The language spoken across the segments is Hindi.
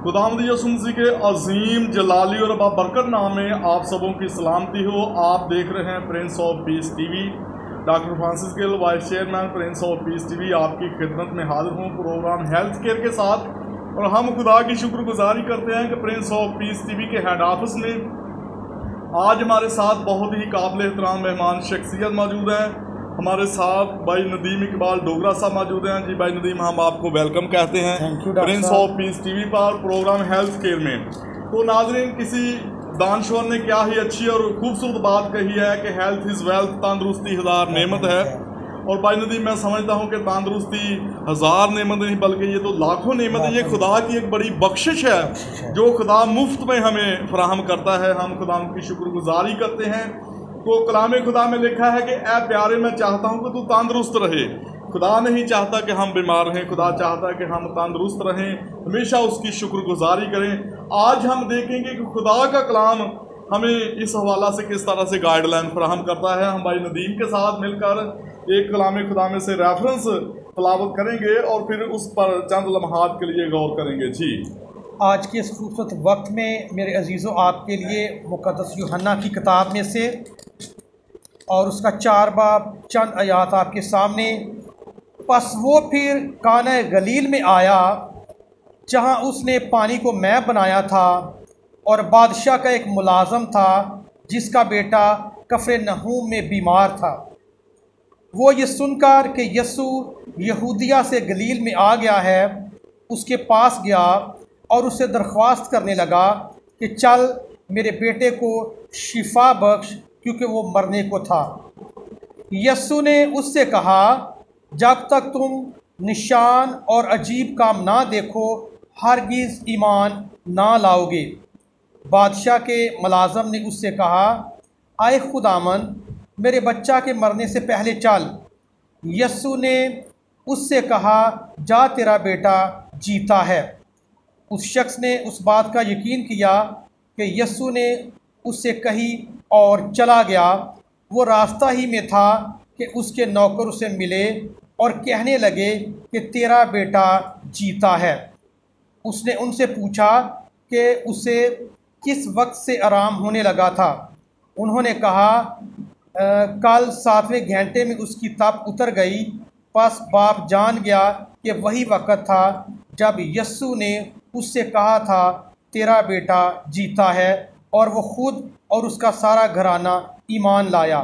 खुदावंद यीशु मसीह के अजीम जलाली और बाबरकत नाम में आप सबों की सलामती हो। आप देख रहे हैं Prince of peace TV. Doctor Francis Gill, vice chairman Prince of peace TV, आपकी खिदमत में हाजिर हूँ प्रोग्राम हेल्थ केयर के साथ। और हम खुदा की शुक्रगुजारी करते हैं कि प्रिंस ऑफ पीस टीवी के हेड ऑफिस में आज हमारे साथ बहुत ही काबिल एहतराम मेहमान शख्सियत मौजूद हैं। हमारे साथ भाई नदीम इकबाल डोगरा साहब मौजूद हैं। जी भाई नदीम, हम आपको वेलकम कहते हैं प्रिंस ऑफ पीस टीवी पर प्रोग्राम हेल्थ केयर में। तो नाजरीन, किसी दानश्वर ने क्या ही अच्छी और खूबसूरत बात कही है कि हेल्थ इज़ वेल्थ, तंदुरुस्ती हज़ार नेमत है। और भाई नदीम, मैं समझता हूँ कि तंदुरुस्ती हज़ार नेमत नहीं बल्कि ये तो लाखों नेमत है। ये खुदा की एक बड़ी बख्शिश है जो खुदा मुफ्त में हमें फराहम करता है। हम खुदा की शुक्रगुजारी करते हैं। तो कलाम खुदा में लिखा है कि ऐ प्यारे, मैं चाहता हूँ कि तू तंदुरुस्त रहे। खुदा नहीं चाहता कि हम बीमार रहें, खुदा चाहता है कि हम तंदुरुस्त रहें, हमेशा उसकी शुक्रगुजारी करें। आज हम देखेंगे कि खुदा का कलाम हमें इस हवाला से किस तरह से गाइडलाइन फराहम करता है। हम भाई नदीम के साथ मिलकर एक कलाम खुदा में से रेफरेंस तलावत करेंगे और फिर उस पर चंद लम्हात के लिए गौर करेंगे। जी, आज के इस खूबसूरत वक्त में मेरे अजीज़ों, आपके लिए मुक़द्दस यूहन्ना की किताब में से और उसका 4 बाब चंद आयात आपके सामने। पस वो फिर काना गलील में आया जहाँ उसने पानी को मैं बनाया था, और बादशाह का एक मुलाजम था जिसका बेटा कफरनहूम में बीमार था। वो ये सुनकर कि यस्सु यहूदिया से गलील में आ गया है, उसके पास गया और उससे दरख्वास्त करने लगा कि चल मेरे बेटे को शिफा बख्श, क्योंकि वो मरने को था। यस्सु ने उससे कहा, जब तक तुम निशान और अजीब काम ना देखो हरगिज़ ईमान ना लाओगे। बादशाह के मुलाजम ने उससे कहा, आए खुदावन, मेरे बच्चा के मरने से पहले चल। यस्सु ने उससे कहा, जा तेरा बेटा जीता है। उस शख्स ने उस बात का यकीन किया कि यस्सु ने उससे कही और चला गया। वो रास्ता ही में था कि उसके नौकर उसे मिले और कहने लगे कि तेरा बेटा जीता है। उसने उनसे पूछा कि उसे किस वक्त से आराम होने लगा था। उन्होंने कहा, कल 7वें घंटे में उसकी तप उतर गई। बस बाप जान गया कि वही वक्त था जब यस्सु ने उससे कहा था, तेरा बेटा जीता है, और वो खुद और उसका सारा घराना ईमान लाया।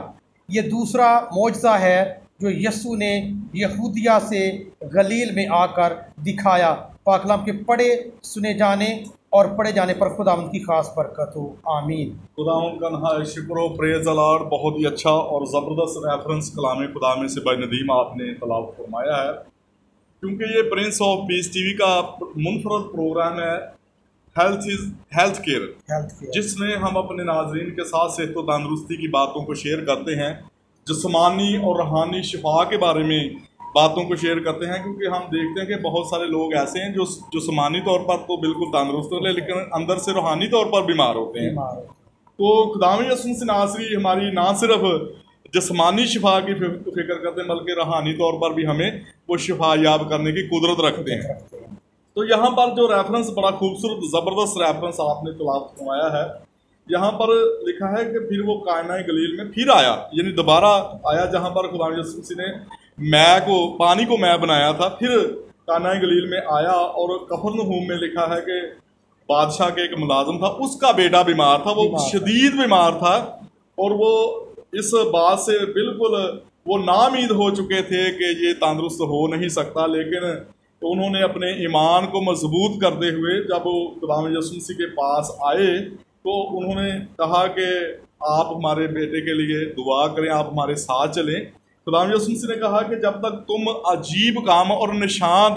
ये दूसरा मौजज़ा है जो यस्सु ने यहूदिया से गलील में आकर दिखाया। पाक कलाम के पढ़े सुने जाने और पढ़े जाने पर खुदावंद की खास बरकत हो। आमीन। खुदावंद का नहाय शुक्र हो, प्रेज़ द लॉर्ड। बहुत ही अच्छा और ज़बरदस्त रेफरेंस कलाम खुदा में से भाई नदीम आपने तलावत फरमाया है, क्योंकि ये प्रिंस ऑफ पीस टीवी का मुनफरद प्रोग्राम है हेल्थ केयर, जिसमें हम अपने नाजरीन के साथ सेहत व तंदुरुस्ती की बातों को शेयर करते हैं, जिस्मानी और रूहानी शिफा के बारे में बातों को शेयर करते हैं। क्योंकि हम देखते हैं कि बहुत सारे लोग ऐसे हैं जो जिस्मानी तौर पर तो बिल्कुल तंदुरुस्त होते हैं, लेकिन अंदर से रूहानी तौर पर बीमार होते हैं। तो खुदावंद यीशु मसीह नासरी हमारी ना सिर्फ जिस्मानी शिफा की फिक्र करते हैं, बल्कि रूहानी तौर पर भी हमें वो शिफा याब करने की कुदरत रखते हैं। तो यहाँ पर जो रेफरेंस बड़ा खूबसूरत ज़बरदस्त रेफरेंस आपने तलावत फरमाया है, यहाँ पर लिखा है कि फिर वो कायना गलील में फिर आया, यानी दोबारा आया, जहाँ पर खुदावंद यीशु मसीह ने पानी को मैं बनाया था। फिर कायना गलील में आया और कफरनहूम में लिखा है कि बादशाह के एक मुलाजम था, उसका बेटा बीमार था, वो शदीद बीमार था, और वो इस बात से बिल्कुल वो नाउम्मीद हो चुके थे कि ये तंदुरुस्त हो नहीं सकता। लेकिन तो उन्होंने अपने ईमान को मजबूत करते हुए जब वो खुदावंद यीशु मसीह के पास आए तो उन्होंने कहा कि आप हमारे बेटे के लिए दुआ करें, आप हमारे साथ चलें। खुदावंद यीशु मसीह ने कहा कि जब तक तुम अजीब काम और निशान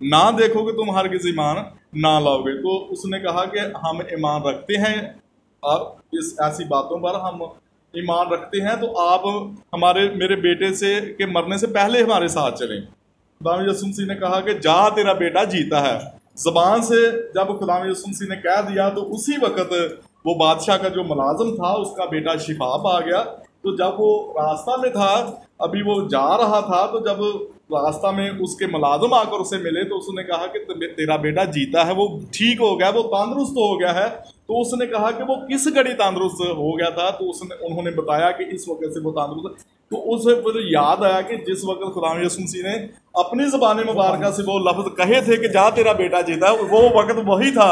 ना देखोगे तुम हरगिज़ ईमान ना लाओगे। तो उसने कहा कि हम ईमान रखते हैं, आप इस ऐसी बातों पर हम ईमान रखते हैं, तो आप मेरे बेटे से के मरने से पहले हमारे साथ चलें। खुदावंद यीशु मसीह ने कहा कि जा तेरा बेटा जीता है। ज़बान से जब खुदावंद यीशु मसीह ने कह दिया तो उसी वक्त वो बादशाह का जो मुलाजम था उसका बेटा शिफा पा गया। तो जब वो रास्ता में था, अभी वो जा रहा था, तो जब रास्ता में उसके मुलाजिम आकर उसे मिले तो उसने कहा कि तेरा बेटा जीता है, वो ठीक हो गया, वो तंदुरुस्त हो गया है। तो उसने कहा कि वो किस घड़ी तंदुरुस्त हो गया था, तो उन्होंने बताया कि इस वक्त से वो तंदुरुस्त। तो उसे मुझे याद आया कि जिस वक्त खुदा यीशु मसीह ने अपनी ज़बान मुबारक से वो लफ्ज़ कहे थे कि जा तेरा बेटा जीता, वो वक्त वही था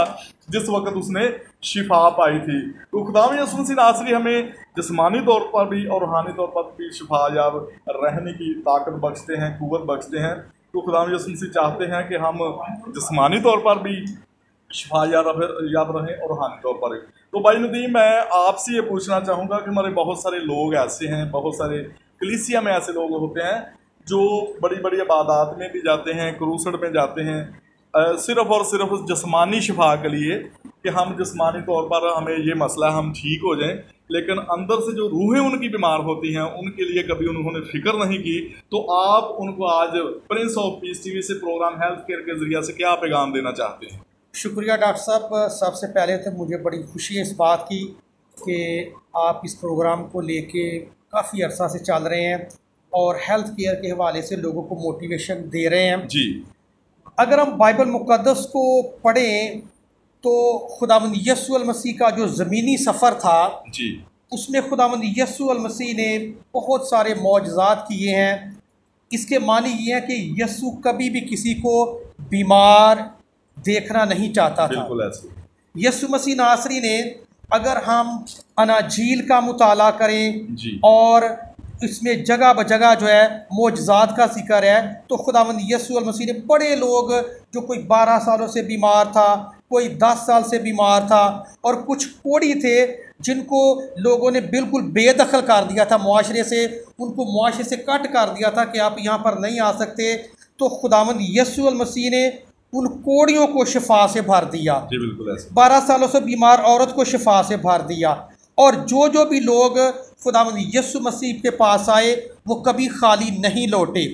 जिस वक्त उसने शिफा पाई थी। तो खुदा यीशु मसीह नासरी हमें जिस्मानी तौर पर भी और रूहानी तौर पर भी शिफा याब रहने की ताकत बख्शते हैं, कुव्वत बख्शते हैं। तो खुदा यीशु मसीह चाहते हैं कि हम जिस्मानी तौर पर भी शिफा याब रहें और रूहानी तौर पर। तो भाई नदीम, मैं आपसे ये पूछना चाहूँगा कि हमारे बहुत सारे लोग ऐसे हैं, बहुत सारे कलीसिया में ऐसे लोग होते हैं जो बड़ी बड़ी इबादत में भी जाते हैं, क्रूसड में जाते हैं, सिर्फ़ और सिर्फ उस जिस्मानी शिफा के लिए कि हम जिस्मानी तौर पर हमें ये मसला हम ठीक हो जाएं, लेकिन अंदर से जो रूहें उनकी बीमार होती हैं उनके लिए कभी उन्होंने फिक्र नहीं की। तो आप उनको आज प्रिंस ऑफ पीस टीवी से प्रोग्राम हेल्थ केयर के ज़रिए से क्या पैगाम देना चाहते हैं? शुक्रिया डॉक्टर साहब। सबसे पहले तो मुझे बड़ी खुशी है इस बात की कि आप इस प्रोग्राम को लेके काफ़ी अरसा से चल रहे हैं और हेल्थ केयर के हवाले से लोगों को मोटिवेशन दे रहे हैं जी। अगर हम बाइबल मुक़द्दस को पढ़ें तो खुदावंद यीशु अल मसीह का जो ज़मीनी सफ़र था जी, उसमें खुदावंद यीशु अल मसीह ने बहुत सारे मौजज़ात किए हैं। इसके मानी ये है कि यीशु कभी भी किसी को बीमार देखना नहीं चाहता था। बिल्कुल ऐसे। यीशु मसीह नासरी ने, अगर हम अनाजील का मुताला करें जी, और इसमें जगह ब जगह जो है मौजज़ात का जिक्र है, तो खुदावंद यीशु अल मसीह ने बड़े लोग, जो कोई 12 सालों से बीमार था, कोई 10 साल से बीमार था, और कुछ कोढ़ी थे जिनको लोगों ने बिल्कुल बेदखल कर दिया था मुआशरे से, उनको मुआशरे से कट कर दिया था कि आप यहाँ पर नहीं आ सकते। तो खुदावंद यीशु अल मसीह ने उन कोढ़ियों को शिफा से भर दिया। जी, बिल्कुल ऐसे। 12 सालों से बीमार औरत को शिफा से भर दिया। और जो भी लोग खुदावंद यीशु मसीह के पास आए वो कभी खाली नहीं लौटे।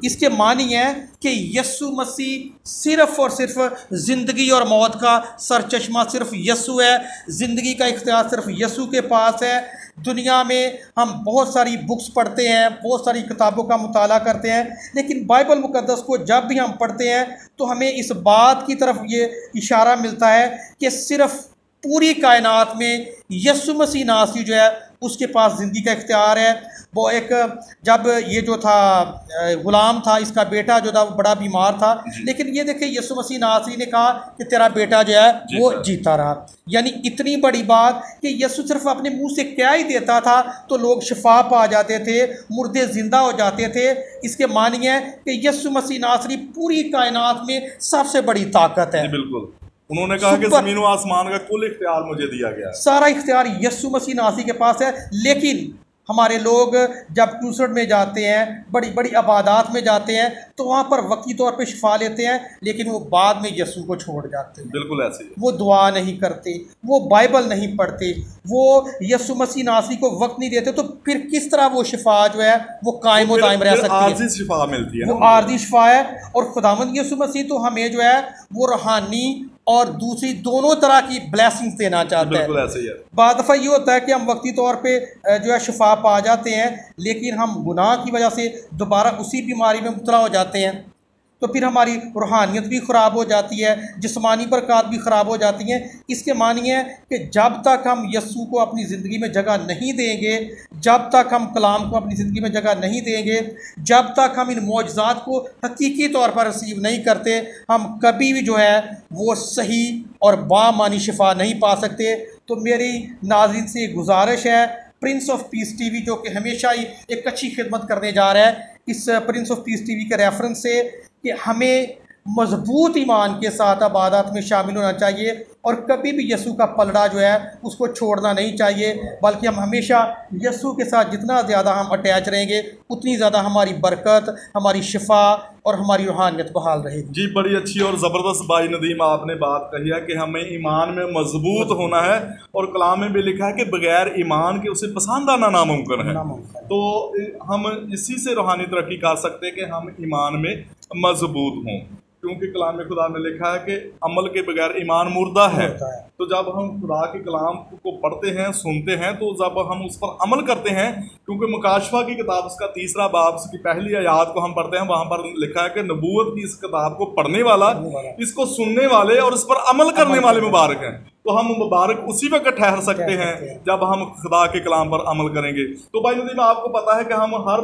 इसके मानी है कि यीशु मसीह सिर्फ़ और सिर्फ ज़िंदगी और मौत का सरचश्मा सिर्फ यीशु है। ज़िंदगी का इख्तियार सिर्फ यीशु के पास है। दुनिया में हम बहुत सारी बुक्स पढ़ते हैं, बहुत सारी किताबों का मुताला करते हैं, लेकिन बाइबल मुक़द्दस को जब भी हम पढ़ते हैं तो हमें इस बात की तरफ ये इशारा मिलता है कि सिर्फ़ पूरी कायनात में यीशु मसीह नासरी जो है उसके पास ज़िंदगी का इख्तियार है। वो एक, जब ये जो था ग़ुलाम था, इसका बेटा जो था वो बड़ा बीमार था, लेकिन ये देखिए यीशु मसीह नासरी ने कहा कि तेरा बेटा जो है वो जीता रहा। यानी इतनी बड़ी बात कि यीशु सिर्फ अपने मुंह से क्या ही देता था तो लोग शिफा पा जाते थे, मुर्दे ज़िंदा हो जाते थे। इसके मानिए कि यीशु मसीह नासरी पूरी कायनात में सबसे बड़ी ताकत है। बिल्कुल, उन्होंने कहा कि ज़मीन व आसमान का कुल इख्तियार मुझे दिया गया है। सारा इख्तियार यीशु मसीह नासरी के पास है। लेकिन हमारे लोग जब क्रूसड में जाते हैं, बड़ी बड़ी इबादत में जाते हैं, तो वहाँ पर वक्ती तौर पे शिफा लेते हैं, लेकिन वो बाद में यीशु को छोड़ जाते हैं। बिल्कुल ऐसे ही। वो दुआ नहीं करते, वो बाइबल नहीं पढ़ते, वो यीशु मसीह नासरी को वक्त नहीं देते, तो फिर किस तरह वो शिफा जो है वो कायम व दायम रह सकती है? आर्जी शिफा मिलती है, वो आर्जी शिफा है। और खुदावंद यीशु मसीह तो हमें जो है वो रूहानी और दूसरी दोनों तरह की ब्लेसिंग्स देना चाहता है। बिल्कुल ऐसे ही है। बाद दफ़ा ये होता है कि हम वक्ती तौर पे जो है शिफा पा जाते हैं, लेकिन हम गुनाह की वजह से दोबारा उसी बीमारी में मुब्तला हो जाते हैं, तो फिर हमारी रूहानियत भी ख़राब हो जाती है, जिस्मानी बरक़ात भी ख़राब हो जाती हैं। इसके मानिए कि जब तक हम यीशु को अपनी ज़िंदगी में जगह नहीं देंगे, जब तक हम कलाम को अपनी ज़िंदगी में जगह नहीं देंगे, जब तक हम इन मौजज़ात को हकीकी तौर पर रिसीव नहीं करते, हम कभी भी जो है वो सही और बामानी शिफा नहीं पा सकते। तो मेरी नाज़रीन से गुजारिश है, प्रिंस ऑफ पीस टीवी जो कि हमेशा ही एक अच्छी खिदमत करने जा रहा है, इस प्रिंस ऑफ पीस टीवी के रेफरेंस से कि हमें मजबूत ईमान के साथ इबादत में शामिल होना चाहिए और कभी भी यीशु का पलड़ा जो है उसको छोड़ना नहीं चाहिए, बल्कि हम हमेशा यीशु के साथ जितना ज़्यादा हम अटैच रहेंगे उतनी ज़्यादा हमारी बरकत, हमारी शिफा और हमारी रूहानियत बहाल रहेगी। जी, बड़ी अच्छी और ज़बरदस्त भाई नदीम आपने बात कही है कि हमें ईमान में मजबूत होना है, और कलाम में भी लिखा है कि बगैर ईमान के उसे पसंद आना नामुमकिन है। तो हम इसी से रूहानी तरक्की कर सकते हैं कि हम ईमान में मजबूत हों। क्योंकि कलाम खुदा में लिखा है कि अमल के बगैर ईमान मुर्दा है। तो जब हम खुदा के कलाम को पढ़ते हैं, सुनते हैं, तो जब हम उस पर अमल करते हैं, क्योंकि मुकाशफा की किताब उसका 3 बाब उसकी पहली आयत को हम पढ़ते हैं, वहाँ पर लिखा है कि नबूवत की इस किताब को पढ़ने वाला, इसको सुनने वाले और इस पर अमल करने वाले मुबारक हैं। तो हम मुबारक उसी वक्त ठहर सकते हैं जब हम खुदा के कलाम पर अमल करेंगे। तो भाई नदीम, आपको पता है कि हम हर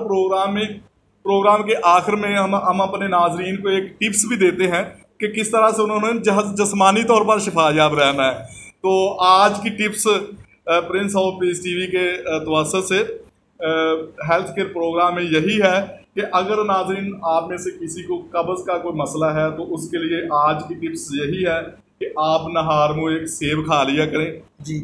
प्रोग्राम के आखिर में हम अपने नाजरीन को एक टिप्स भी देते हैं कि किस तरह से उन्होंने जस्मानी तौर पर शिफायाब रहना है। तो आज की tips Prince of peace TV के तवज्जुह से हेल्थ केयर प्रोग्राम में यही है कि अगर नाजरीन आप में से किसी को कब्ज़ का कोई मसला है, तो उसके लिए आज की टिप्स यही है कि आप नहार में एक सेब खा लिया करें,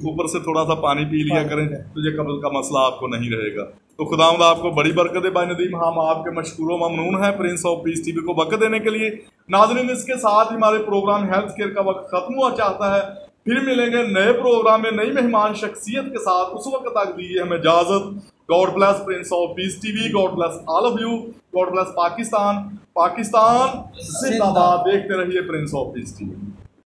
ऊपर से थोड़ा सा पानी पी लिया करें, तो ये कब्ज़ का मसला आपको नहीं रहेगा। तो खुदावंद आपको बड़ी बरकत है भाई नदीम। हम आपके मशकूर ममनून हैं प्रिंस ऑफ पीस टीवी को वक्त देने के लिए। नाज़रीन, इसके साथ ही हमारे प्रोग्राम हेल्थ केयर का वक्त खत्म हुआ चाहता है। फिर मिलेंगे नए प्रोग्राम में नई मेहमान शख्सियत के साथ। उस वक्त तक दीजिए हमें इजाज़त। God bless Prince of peace TV, God bless all of you, God bless Pakistan. Pakistan जिंदाबाद। देखते रहिए प्रिंस ऑफ पीस टीवी।